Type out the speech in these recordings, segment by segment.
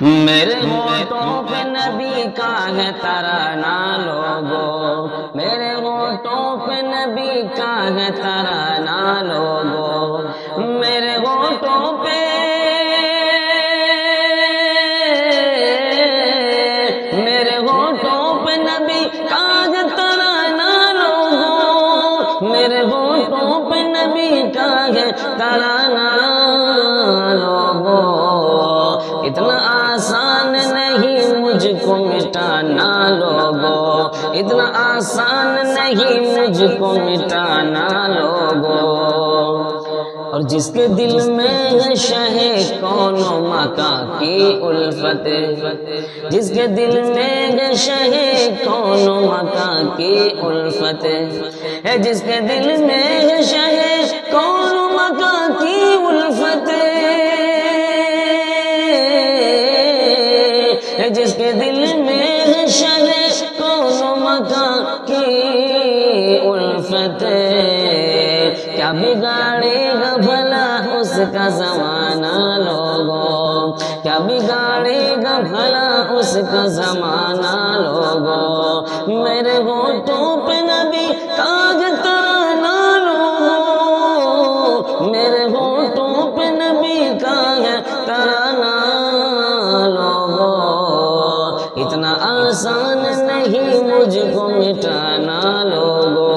میرے ہونٹوں پہ نبی کا ہے ترانہ لوگوں، میرے ہونٹوں پہ نبی کا ہے ترانہ لوگوں، میرے ہونٹوں پہ نبی کا ہے ترانہ لوگوں، میرے ہونٹوں پہ نبی کا ہے ترانہ لوگوں، اتنا آسان نہیں مجھ کو مٹانا لوگوں، اتنا آسان نہیں مجھ کو مٹانا لوگوں، اور جس کے دل میں ہے شہ کون و مکاں کی الفت، جس کے دل میں ہے شہ کون و مکاں کی الفت ہے، جس کے دل میں ہے شہ کون و مکاں کی الفت ہے، جس کے دل میں ہے شہ کون و مکاں کی الفت، کیا بگاڑے گا بھلا اس کا زمانہ لوگوں، کیا بگاڑے گا بھلا اس کا زمانہ لوگوں، میرے ہونٹوں پہ نبی کا ہے ترانہ لوگوں، میرے ہونٹوں پہ نبی کا ہے ترانہ لوگوں، اتنا آسان نہیں مجھ کو مٹانا لوگوں،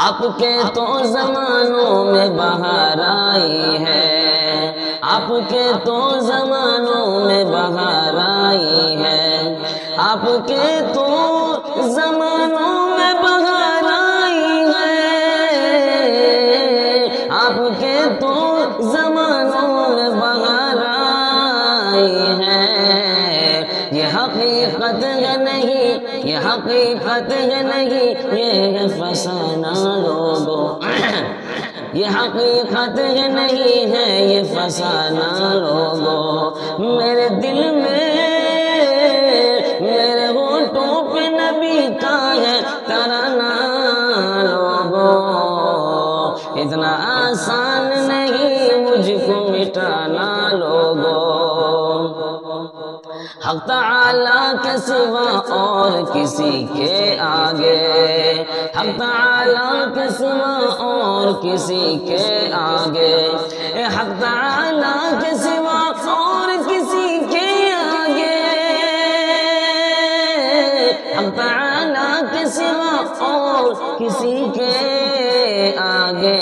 آپ کے تو زمانوں میں بہار آئی ہے، آپ کے تو زمانوں میں بہار آئی ہے، آپ کے تو زمانوں میں بہار آئی ہے، آپ کے تو زمانوں میں بہار آئی ہے، یہ حقیقت ہے نہیں، یہ حقیقت ہے نہیں، یہ ہے فسانہ لوگوں، یہ حقیقت ہے نہیں ہے یہ فسانہ لوگوں، میرے دل میں میرے ہونٹوں پہ نبی کا ہے ترانہ لوگوں، اتنا آسان نہیں مجھ کو مٹانا لوگوں، حق تعالیٰ کے سوا اور کسی کے آگے، حق تعالیٰ کے سوا اور کسی کے آگے، حق تعالیٰ کے سوا اور کسی کے آگے، حق تعالیٰ کے سوا اور کسی کے آگے،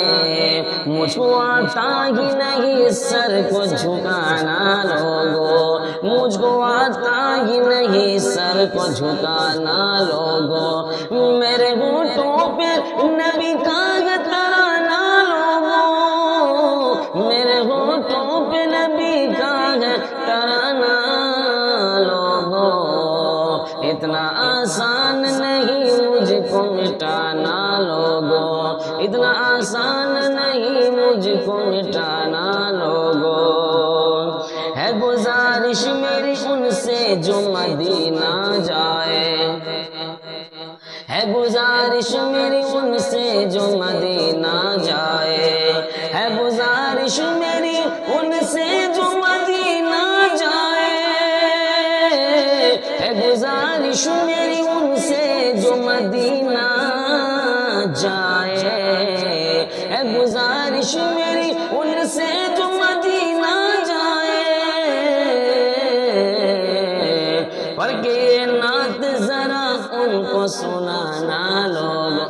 مجھ کو آتا ہی نہیں سر کو جھکانا لوگوں، مجھ کو آتا ہی نہیں سر کو جھکانا لوگوں، میرے ہونٹوں پہ نبی کا ہے ترانہ لوگوں، میرے ہونٹوں پہ نبی کا ہے ترانہ لوگوں، اتنا آسان نہیں مجھ کو مٹانا لوگوں، اتنا آسان نہیں مجھ کو مٹانا لوگوں، ہے گزارش میری ان سے جو مدینہ جائے، ہے گزارش میری ان سے جو مدینہ جائے، ہے گزارش میری ان سے جو مدینہ جائے، ہے گزارش میری ان سے جو مدینہ جائے، ہے گزارش میری ان سے جو مدینہ جائے، پڑھ کے یہ نعت ذرا ان کو سنانا لوگوں،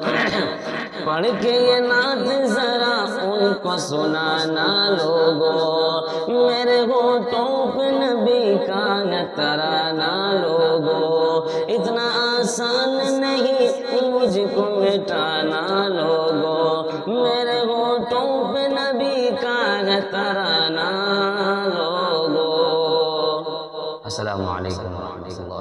پڑھ کے یہ نعت ذرا ان کو سنانا لوگوں، میرے ہونٹوں پہ نبی کا ہے ترانہ لوگوں، اتنا آسان نہیں مجھ کو مٹانا لوگوں، میرے ہونٹوں پہ نبی کا ہے ترانہ لوگوں۔ السلام علیکم ورحمۃ اللہ۔